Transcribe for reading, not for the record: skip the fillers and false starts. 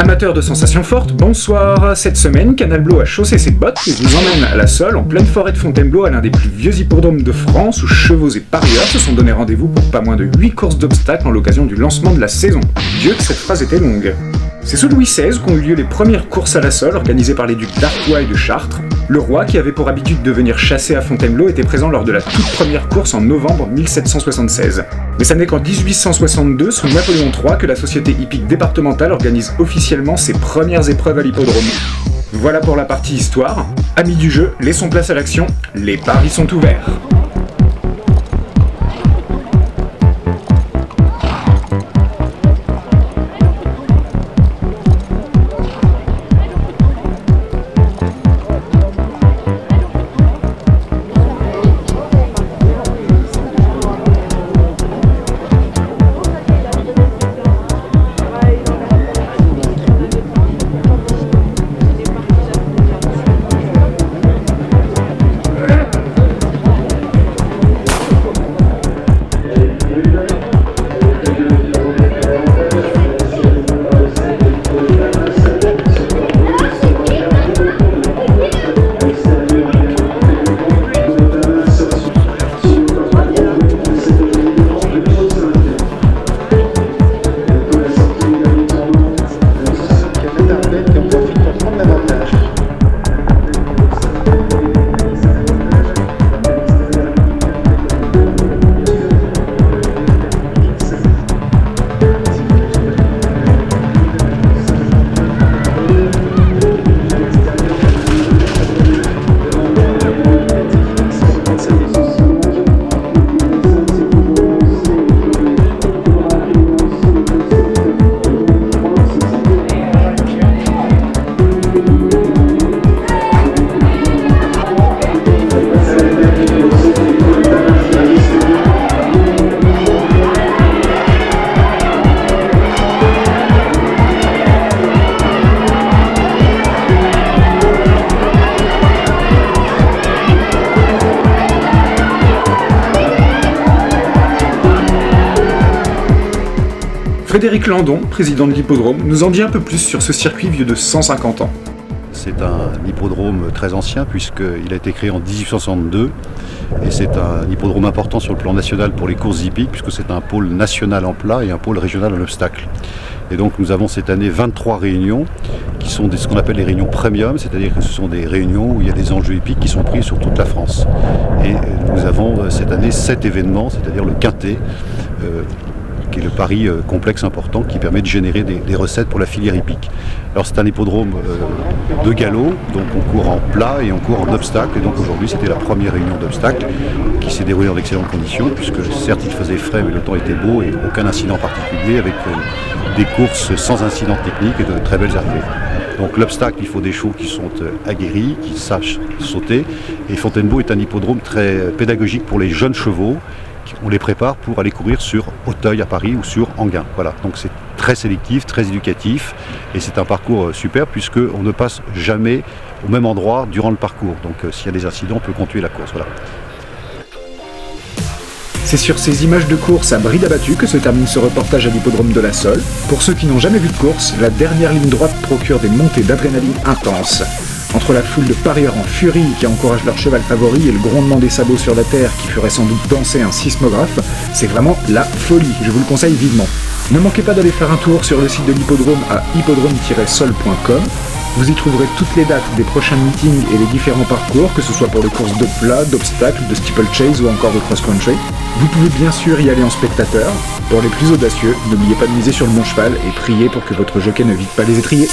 Amateurs de sensations fortes, bonsoir. Cette semaine, Canal Bleu a chaussé ses bottes et vous emmène à la Solle, en pleine forêt de Fontainebleau, à l'un des plus vieux hippodromes de France, où chevaux et parieurs se sont donné rendez-vous pour pas moins de 8 courses d'obstacles en l'occasion du lancement de la saison. Dieu que cette phrase était longue. C'est sous Louis XVI qu'ont eu lieu les premières courses à la Solle, organisées par les ducs d'Artois et de Chartres. Le roi, qui avait pour habitude de venir chasser à Fontainebleau, était présent lors de la toute première course en novembre 1776. Mais ça n'est qu'en 1862, sous Napoléon III, que la société hippique départementale organise officiellement ses premières épreuves à l'hippodrome. Voilà pour la partie histoire. Amis du jeu, laissons place à l'action, les paris sont ouverts. Frédéric Landon, président de l'hippodrome, nous en dit un peu plus sur ce circuit vieux de 150 ans. C'est un hippodrome très ancien puisqu'il a été créé en 1862 et c'est un hippodrome important sur le plan national pour les courses hippiques puisque c'est un pôle national en plat et un pôle régional en obstacle. Et donc nous avons cette année 23 réunions qui sont ce qu'on appelle les réunions premium, c'est-à-dire que ce sont des réunions où il y a des enjeux hippiques qui sont pris sur toute la France. Et nous avons cette année 7 événements, c'est-à-dire le quintet, qui est le pari complexe important qui permet de générer des recettes pour la filière hippique. Alors c'est un hippodrome de galop, donc on court en plat et on court en obstacle. Et donc aujourd'hui c'était la première réunion d'obstacle qui s'est déroulée dans d'excellentes conditions, puisque certes il faisait frais mais le temps était beau et aucun incident particulier, avec des courses sans incident technique et de très belles arrivées. Donc l'obstacle, il faut des chevaux qui sont aguerris, qui sachent sauter. Et Fontainebleau est un hippodrome très pédagogique pour les jeunes chevaux. On les prépare pour aller courir sur Auteuil à Paris ou sur Enghien. Voilà. Donc c'est très sélectif, très éducatif et c'est un parcours super puisqu'on ne passe jamais au même endroit durant le parcours. Donc s'il y a des incidents, on peut continuer la course. Voilà. C'est sur ces images de course à bride abattue que se termine ce reportage à l'hippodrome de la Solle. Pour ceux qui n'ont jamais vu de course, la dernière ligne droite procure des montées d'adrénaline intenses. Entre la foule de parieurs en furie qui encouragent leur cheval favori et le grondement des sabots sur la terre qui ferait sans doute danser un sismographe, c'est vraiment la folie, je vous le conseille vivement. Ne manquez pas d'aller faire un tour sur le site de l'hippodrome à hippodrome-sol.com. Vous y trouverez toutes les dates des prochains meetings et les différents parcours, que ce soit pour les courses de plat, d'obstacles, de steeplechase ou encore de cross-country. Vous pouvez bien sûr y aller en spectateur. Pour les plus audacieux, n'oubliez pas de miser sur le bon cheval et priez pour que votre jockey ne vide pas les étriers.